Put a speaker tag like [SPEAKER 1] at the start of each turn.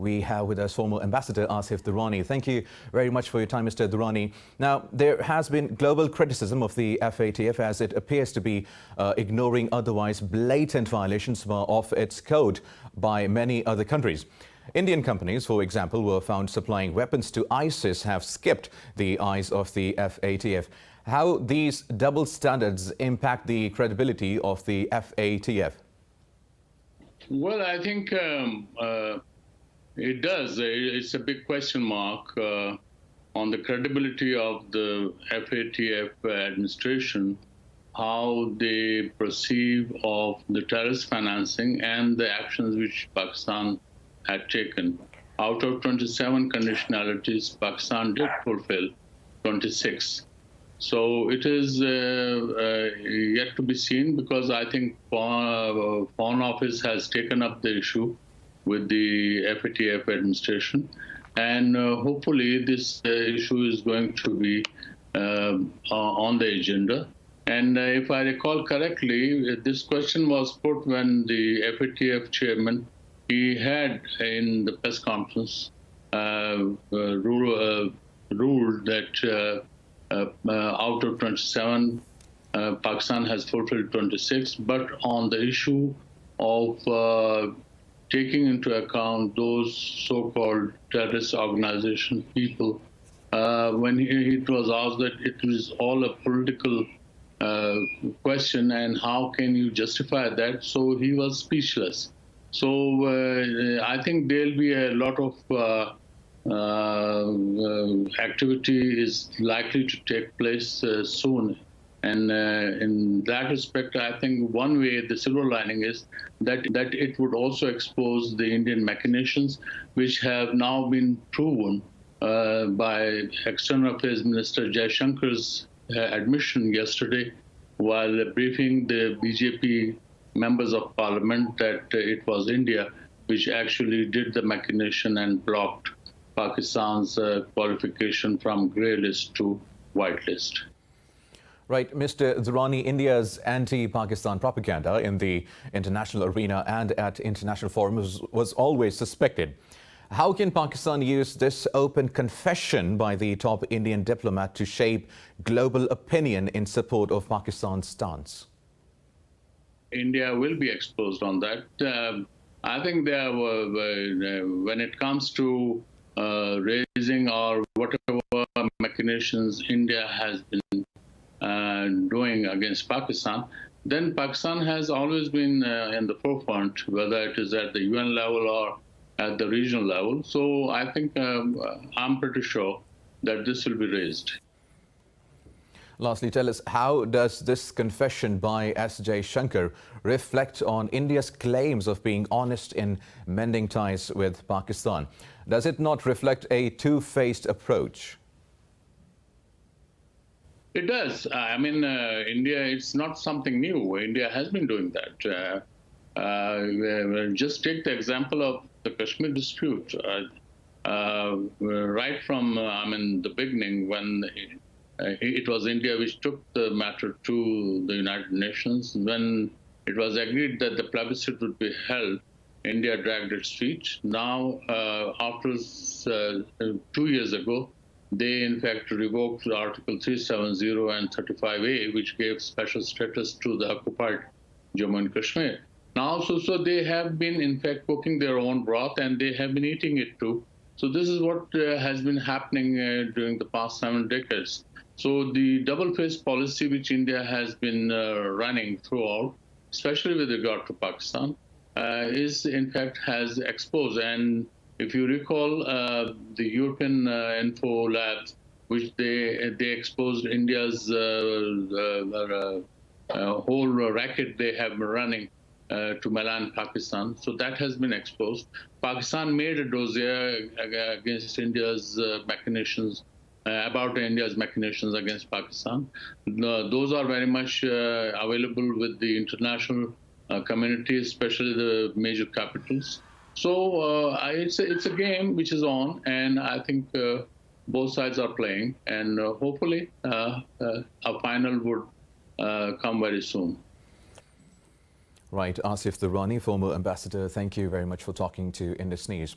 [SPEAKER 1] We have with us former Ambassador Asif Durrani. Thank you very much for your time, Mr. Durrani. Now, there has been global criticism of the FATF as it appears to be ignoring otherwise blatant violations of its code by many other countries. Indian companies, for example, were found supplying weapons to ISIS have skipped the eyes of the FATF. How these double standards impact the credibility of the FATF?
[SPEAKER 2] Well, I think it does. It's a big question mark on the credibility of the FATF administration, how they perceive of the terrorist financing and the actions which Pakistan had taken. Out of 27 conditionalities, Pakistan did fulfill 26. So it is yet to be seen, because I think Foreign Office has taken up the issue with the FATF administration, and hopefully this issue is going to be on the agenda. And if I recall correctly, this question was put when the FATF chairman, he had in the press conference ruled that out of 27, Pakistan has fulfilled 26. But on the issue of taking into account those so-called terrorist organization people, when it was asked that it was all a political question and how can you justify that, so he was speechless. So I think there'll be a lot of activity is likely to take place soon. And in that respect, I think one way, the silver lining is that it would also expose the Indian machinations, which have now been proven by External Affairs Minister Jaishankar's admission yesterday while briefing the BJP members of parliament that it was India which actually did the machination and blocked Pakistan's qualification from grey list to white list.
[SPEAKER 1] Right, Mr. Durrani, India's anti-Pakistan propaganda in the international arena and at international forums was always suspected. How can Pakistan use this open confession by the top Indian diplomat to shape global opinion in support of Pakistan's stance?
[SPEAKER 2] India will be exposed on that. I think when it comes to raising or whatever machinations India has been doing against Pakistan, then Pakistan has always been in the forefront, whether it is at the UN level or at the regional level. So I think I'm pretty sure that this will be raised.
[SPEAKER 1] Lastly, tell us, how does this confession by S. Jaishankar reflect on India's claims of being honest in mending ties with Pakistan? Does it not reflect a two-faced approach?
[SPEAKER 2] It does. I mean, India, it's not something new. India has been doing that. Just take the example of the Kashmir dispute. Right from, the beginning, when it was India which took the matter to the United Nations. When it was agreed that the plebiscite would be held, India dragged its feet. Now, after 2 years ago, they in fact revoked Article 370 and 35A, which gave special status to the occupied Jammu and Kashmir. Now, so they have been in fact cooking their own broth, and they have been eating it too. So this is what has been happening during the past 7 decades. So the double-faced policy which India has been running throughout, especially with regard to Pakistan, is in fact has exposed. And if you recall, the European info labs, which they exposed India's whole racket they have been running to malign Pakistan. So that has been exposed. Pakistan made a dossier against India's machinations, about India's machinations against Pakistan. Those are very much available with the international community, especially the major capitals. So it's a game which is on, and I think both sides are playing, and hopefully a final would come very soon.
[SPEAKER 1] Right, Asif Durrani, former ambassador, thank you very much for talking to Indus News.